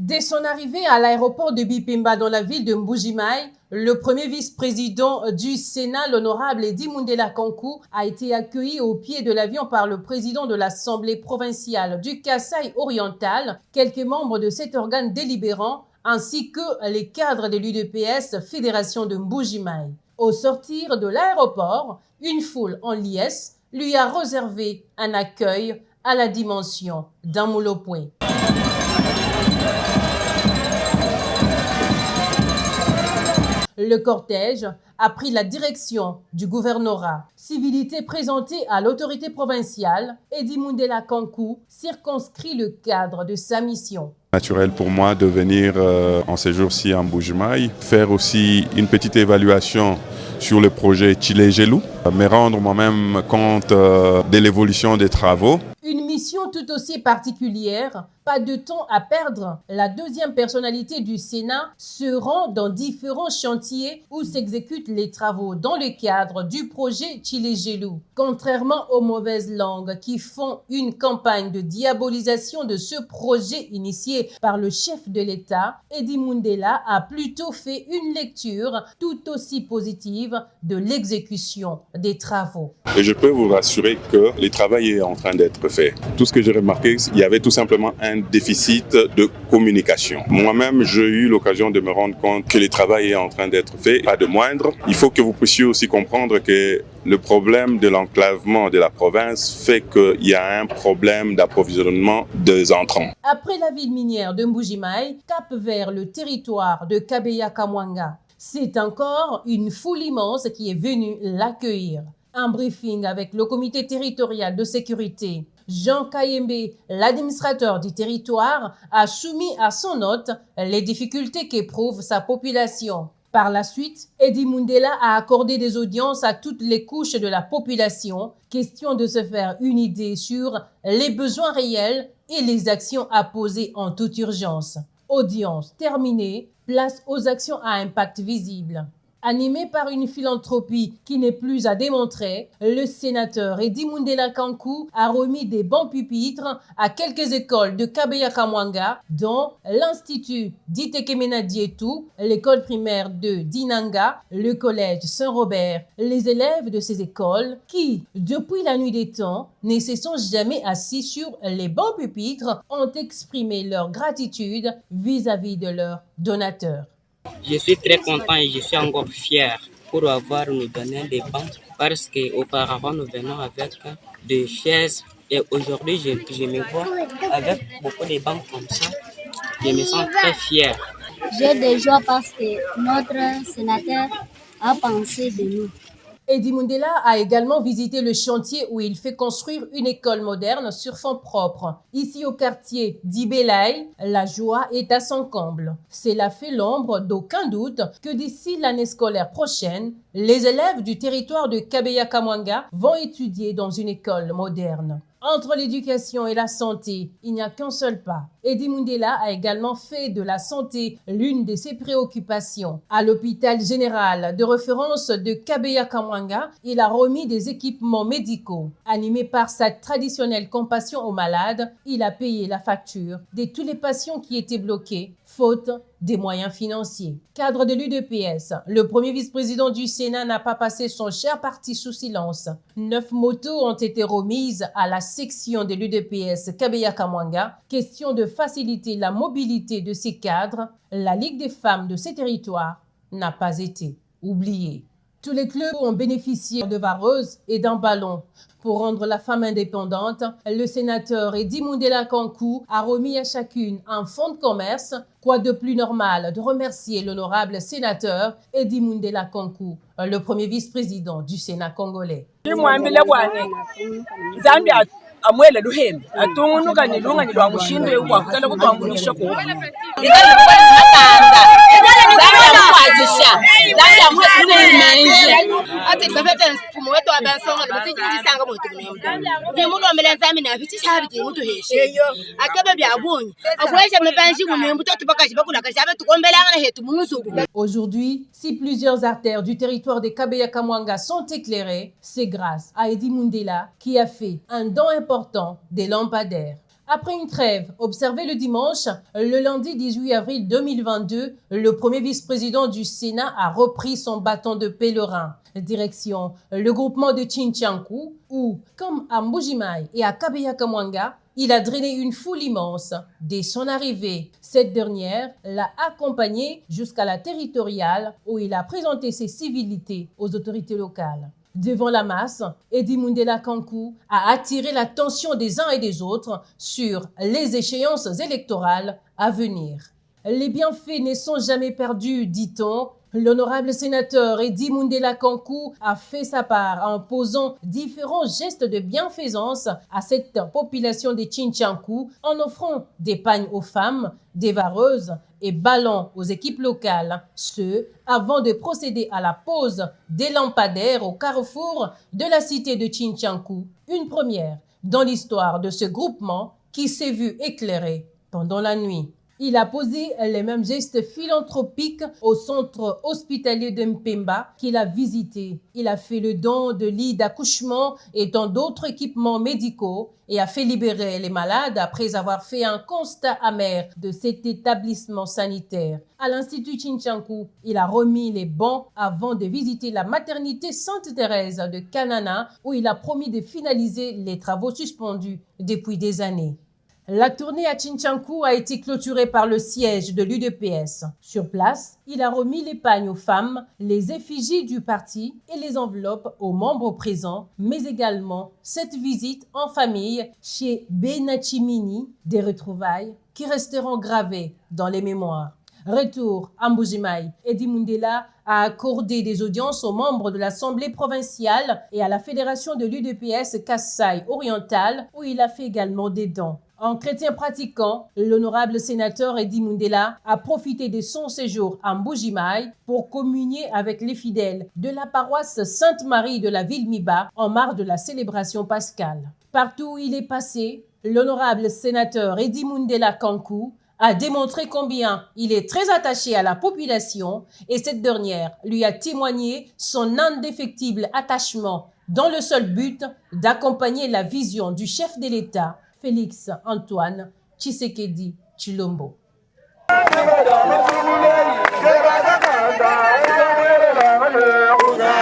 Dès son arrivée à l'aéroport de Bipemba dans la ville de Mbuji-Mayi, le premier vice-président du Sénat, l'honorable Eddy Mundela Kankou, a été accueilli au pied de l'avion par le président de l'Assemblée provinciale du Kasaï oriental, quelques membres de cet organe délibérant, ainsi que les cadres de l'UDPS Fédération de Mbuji-Mayi. Au sortir de l'aéroport, une foule en liesse lui a réservé un accueil à la dimension d'un moulopoué. Le cortège a pris la direction du gouvernorat. Civilité présentée à l'autorité provinciale, Eddy Mundela Kankou circonscrit le cadre de sa mission. Naturel pour moi de venir en séjour-ci en Mbuji-Mayi, faire aussi une petite évaluation sur le projet Tshilé-Gelou, me rendre moi-même compte de l'évolution des travaux. Une mission tout aussi particulière, pas de temps à perdre. La deuxième personnalité du Sénat se rend dans différents chantiers où s'exécutent les travaux dans le cadre du projet Tshilé-Gelou. Contrairement aux mauvaises langues qui font une campagne de diabolisation de ce projet initié par le chef de l'État, Eddy Mundela a plutôt fait une lecture tout aussi positive de l'exécution des travaux. Et je peux vous rassurer que le travail est en train d'être fait. Tout ce que j'ai remarqué, il y avait tout simplement un déficit de communication. Moi-même, j'ai eu l'occasion de me rendre compte que le travail est en train d'être fait, pas de moindre. Il faut que vous puissiez aussi comprendre que le problème de l'enclavement de la province fait qu'il y a un problème d'approvisionnement des entrants. Après la ville minière de Mbuji-Mayi, cap vers le territoire de Kabeya-Kamwanga. C'est encore une foule immense qui est venue l'accueillir. Un briefing avec le comité territorial de sécurité. Jean Kayembe, l'administrateur du territoire, a soumis à son note les difficultés qu'éprouve sa population. Par la suite, Eddy Mundela a accordé des audiences à toutes les couches de la population, question de se faire une idée sur les besoins réels et les actions à poser en toute urgence. Audience terminée, place aux actions à impact visible. Animé par une philanthropie qui n'est plus à démontrer, le sénateur Eddy Mundela Kankou a remis des bancs pupitres à quelques écoles de Kabeya-Kamwanga, dont l'Institut d'Itekemena Dietou, l'école primaire de Dinanga, le collège Saint-Robert. Les élèves de ces écoles qui, depuis la nuit des temps, ne se sont jamais assis sur les bancs pupitres, ont exprimé leur gratitude vis-à-vis de leurs donateurs. Je suis très content et je suis encore fier pour avoir nous donné des bancs parce qu'auparavant nous venons avec des chaises et aujourd'hui je me vois avec beaucoup de bancs comme ça. Je me sens très fier. J'ai des joies parce que notre sénateur a pensé de nous. Eddy Mundela a également visité le chantier où il fait construire une école moderne sur fonds propres. Ici au quartier d'Ibelay, la joie est à son comble. Cela fait l'ombre d'aucun doute que d'ici l'année scolaire prochaine, les élèves du territoire de Kabeya-Kamwanga vont étudier dans une école moderne. Entre l'éducation et la santé, il n'y a qu'un seul pas. Eddy Mundela a également fait de la santé l'une de ses préoccupations. À l'hôpital général de référence de Kabeya-Kamwanga, il a remis des équipements médicaux. Animé par sa traditionnelle compassion aux malades, il a payé la facture de tous les patients qui étaient bloqués, faute des moyens financiers. Cadre de l'UDPS, le premier vice-président du Sénat n'a pas passé son cher parti sous silence. 9 motos ont été remises à la section de l'UDPS Kabeya-Kamwanga. Question de faciliter la mobilité de ces cadres, la Ligue des femmes de ces territoires n'a pas été oubliée. Tous les clubs ont bénéficié de vareuses et d'un ballon. Pour rendre la femme indépendante, le sénateur Eddy Mundela Kankou a remis à chacune un fonds de commerce. Quoi de plus normal de remercier l'honorable sénateur Eddy Mundela Kankou, le premier vice-président du Sénat congolais. Amwele luhembe atungunuka nilungani lwa mushinde ukwakutala kutwangulisha ko ati bafete mfumo wetu abasonga batikisanga moto kunembe ngimuntu omelenzami nabithi chabithi umuntu heshe akabe byabunye akwesha mebanji kunembe totibakaje bakulaka jabe tukombelanga na hetu muzuku. Aujourd'hui, si plusieurs artères du territoire de Kabeya-Kamwanga sont éclairées, c'est grâce à Eddy Mundela qui a fait un don important des lampadaires. Après une trêve observée le dimanche, le lundi 18 avril 2022, le premier vice-président du Sénat a repris son bâton de pèlerin. Direction le groupement de Tchintchankou, où, comme à Mbuji-Mayi et à Kabea-Kamwanga, il a drainé une foule immense dès son arrivée. Cette dernière l'a accompagné jusqu'à la territoriale où il a présenté ses civilités aux autorités locales. Devant la masse, Eddy Mundela Kankou a attiré l'attention des uns et des autres sur les échéances électorales à venir. Les bienfaits ne sont jamais perdus, dit-on. L'honorable sénateur Eddy Mundela Kankou a fait sa part en posant différents gestes de bienfaisance à cette population des Tchintchankou en offrant des pagnes aux femmes, des vareuses et ballons aux équipes locales, ce avant de procéder à la pose des lampadaires au carrefour de la cité de Tchintchankou, une première dans l'histoire de ce groupement qui s'est vu éclairé pendant la nuit. Il a posé les mêmes gestes philanthropiques au centre hospitalier de Mpemba qu'il a visité. Il a fait le don de lits d'accouchement et tant d'autres équipements médicaux et a fait libérer les malades après avoir fait un constat amer de cet établissement sanitaire. À l'Institut Tchintchankou, il a remis les bancs avant de visiter la maternité Sainte-Thérèse de Kanana où il a promis de finaliser les travaux suspendus depuis des années. La tournée à Tchintchankou a été clôturée par le siège de l'UDPS. Sur place, il a remis les pagnes aux femmes, les effigies du parti et les enveloppes aux membres présents, mais également cette visite en famille chez Benachimini, des retrouvailles qui resteront gravées dans les mémoires. Retour à Mbuji-Mayi, Eddy Mundela a accordé des audiences aux membres de l'Assemblée provinciale et à la fédération de l'UDPS Kasaï oriental où il a fait également des dons. En chrétien pratiquant, l'honorable sénateur Eddy Mundela a profité de son séjour à Mbuji-Mayi pour communier avec les fidèles de la paroisse Sainte-Marie de la ville Miba en marge de la célébration pascale. Partout où il est passé, l'honorable sénateur Eddy Mundela Kankou a démontré combien il est très attaché à la population et cette dernière lui a témoigné son indéfectible attachement dans le seul but d'accompagner la vision du chef de l'État, Félix Antoine Tshisekedi Tshilombo.